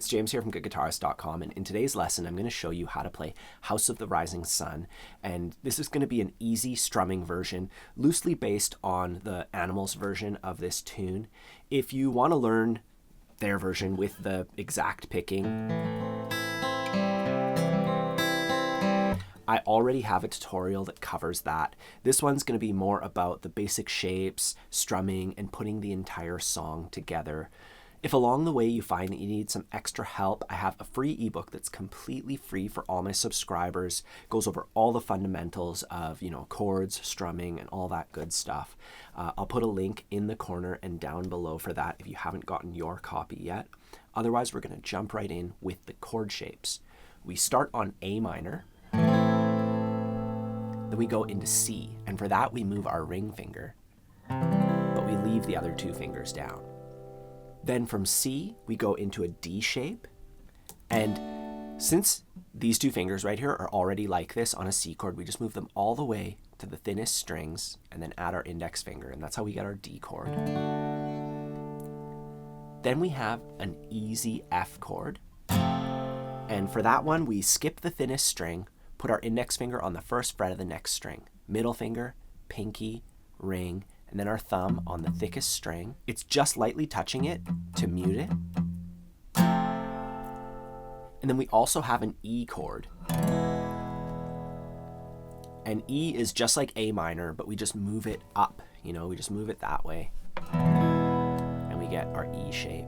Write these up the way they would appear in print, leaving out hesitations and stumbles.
it's James here from goodguitarist.com, and in today's lesson I'm going to show you how to play House of the Rising Sun, and this is going to be an easy strumming version, loosely based on the Animals version of this tune. If you want to learn their version with the exact picking, I already have a tutorial that covers that. This one's going to be more about the basic shapes, strumming, and putting the entire song together. If along the way you find that you need some extra help, I have a free ebook that's completely free for all my subscribers. It goes over all the fundamentals of, chords, strumming, and all that good stuff. I'll put a link in the corner and down below for that if you haven't gotten your copy yet. Otherwise, we're going to jump right in with the chord shapes. We start on A minor, then we go into C, and for that we move our ring finger, but we leave the other two fingers down. Then from C, we go into a D shape, and since these two fingers right here are already like this on a C chord, we just move them all the way to the thinnest strings and then add our index finger, and that's how we get our D chord. Then we have an easy F chord, and for that one, we skip the thinnest string, put our index finger on the first fret of the next string, middle finger, pinky, ring, and then our thumb on the thickest string. It's just lightly touching it to mute it. And then we also have an E chord. And E is just like A minor, but we just move it up, we just move it that way. And we get our E shape.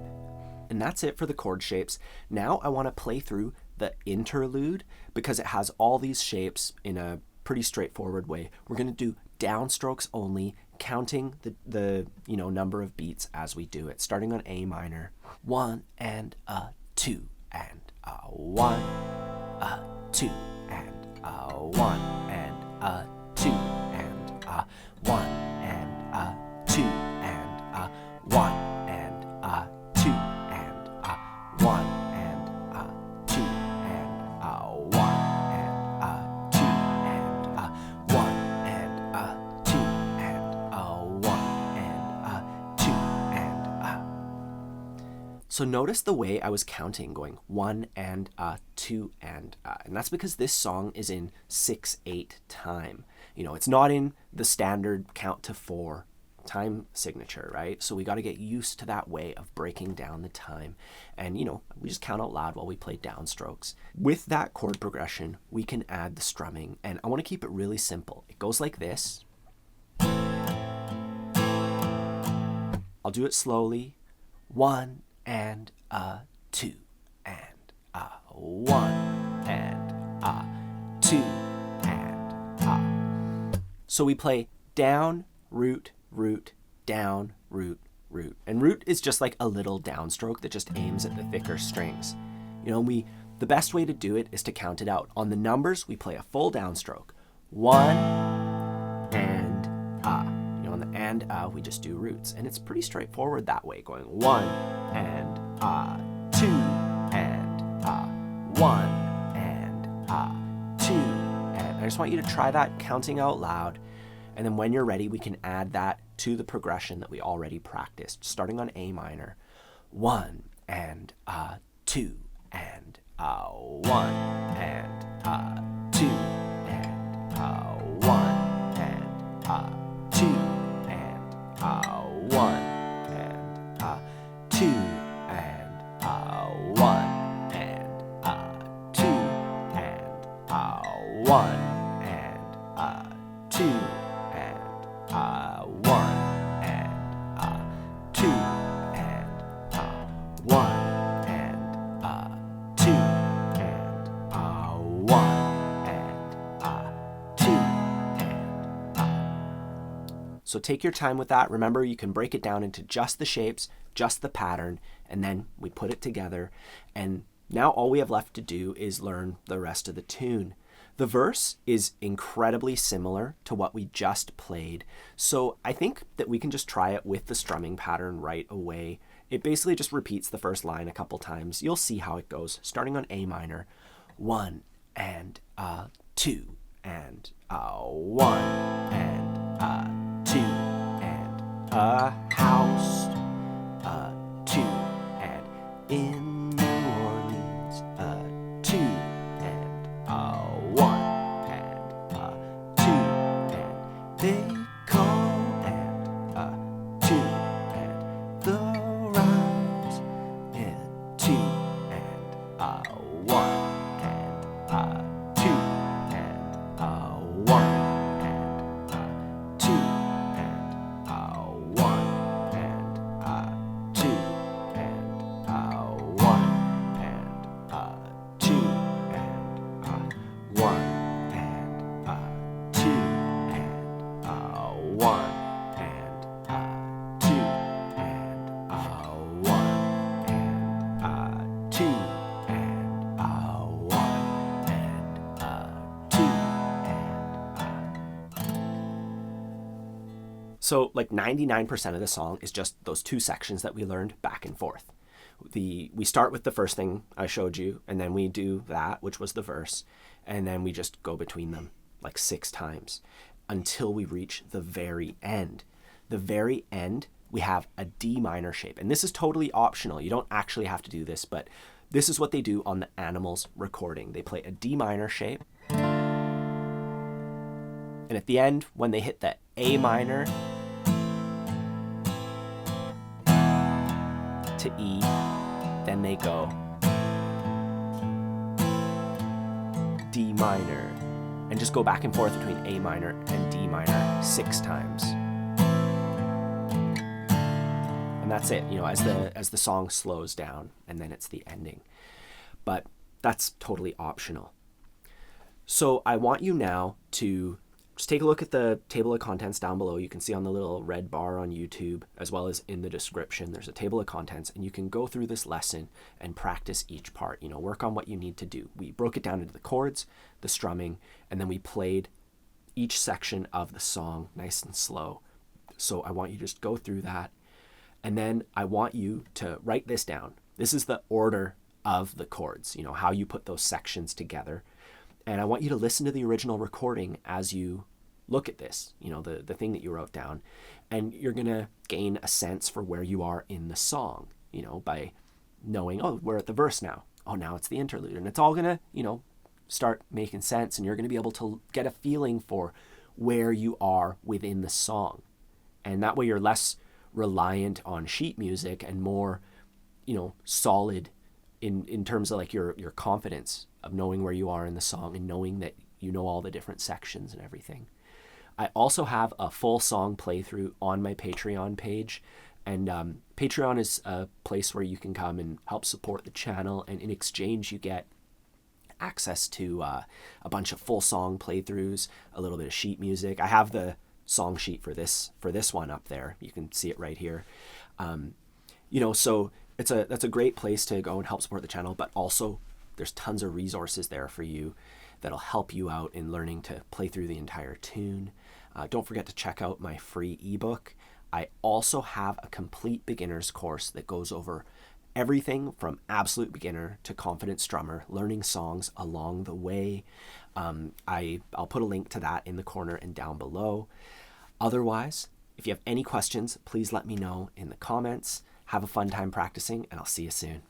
And that's it for the chord shapes. Now I want to play through the interlude because it has all these shapes in a pretty straightforward way. We're going to do downstrokes only, counting the number of beats as we do it, starting on A minor. 1 and a 2 and a 1, a 2 and a 1 and a 2 and a 1 and a 2 and a 1 and a 2 and a 1 and a 2 and a 1 and a 2 and a 1 and a 2 and a 1 and a 2 and a. So notice the way I was counting, going 1 and a 2 and that's because this song is in 6/8 time. It's not in the standard count to 4 time signature, right? So we got to get used to that way of breaking down the time. And, we just count out loud while we play downstrokes. With that chord progression, we can add the strumming, and I want to keep it really simple. It goes like this. I'll do it slowly. 1 and a 2 and a 1 and a 2 and a. So we play down, root, root, down, root, root. And root is just like a little downstroke that just aims at the thicker strings. The best way to do it is to count it out. On the numbers, we play a full downstroke. 1 and a. On the and we just do roots. And it's pretty straightforward that way, going 1 and a, 2 and a, 1 and a, 2 and. I just want you to try that counting out loud. And then when you're ready, we can add that to the progression that we already practiced, starting on A minor. 1 and a 2 and a 1 and a 2 and a 1 and a 2 and a 1 and a 2 and a 1 and a 2 and a 1 and a 2 and 1 and 2 and 1 and 2 and 1 and 2 and. So take your time with that. Remember, you can break it down into just the shapes, just the pattern, and then we put it together. And now all we have left to do is learn the rest of the tune. The verse is incredibly similar to what we just played, so I think that we can just try it with the strumming pattern right away. It basically just repeats the first line a couple times. You'll see how it goes, starting on A minor. 1 and a 2 and a 1 and a 2 and a house, a 2 and in New Orleans. C and a 2 and the rise in 2 and a 1 and a 2 and a 1 and a 2 and a 1 and a 2 and a 1 and a 2 and a 1 and a 2 and a 1 and a 2 and a 1 and a 2 and a 1 and a 2 and a. So like 99% of the song is just those two sections that we learned back and forth. We start with the first thing I showed you, and then we do that, which was the verse, and then we just go between them like 6 times until we reach the very end. The very end, we have a D minor shape, and this is totally optional. You don't actually have to do this, but this is what they do on the Animals recording. They play a D minor shape, and at the end, when they hit the A minor to E, then they go D minor, and just go back and forth between A minor and D minor 6 times. And that's it, you know, as the song slows down, and then it's the ending. But that's totally optional. So I want you now to just take a look at the table of contents down below. You can see on the little red bar on YouTube, as well as in the description, there's a table of contents, and you can go through this lesson and practice each part, you know, work on what you need to do. We broke it down into the chords, the strumming, and then we played each section of the song nice and slow. So I want you to just go through that, and then I want you to write this down. This is the order of the chords, you know, how you put those sections together. And I want you to listen to the original recording as you look at this, you know, the thing that you wrote down. And you're going to gain a sense for where you are in the song, you know, by knowing, oh, we're at the verse now. Oh, now it's the interlude. And it's all going to, you know, start making sense. And you're going to be able to get a feeling for where you are within the song. And that way you're less reliant on sheet music and more, you know, solid in terms of like your confidence of knowing where you are in the song and knowing that you know all the different sections and everything. I also have a full song playthrough on my Patreon page, and Patreon is a place where you can come and help support the channel, and in exchange you get access to a bunch of full song playthroughs, a little bit of sheet music. I have the song sheet for this one up there. You can see it right here. You know, so that's a great place to go and help support the channel, but also there's tons of resources there for you that'll help you out in learning to play through the entire tune. Don't forget to check out my free ebook. I also have a complete beginner's course that goes over everything from absolute beginner to confident strummer, learning songs along the way. I'll put a link to that in the corner and down below. Otherwise, if you have any questions, please let me know in the comments. Have a fun time practicing, and I'll see you soon.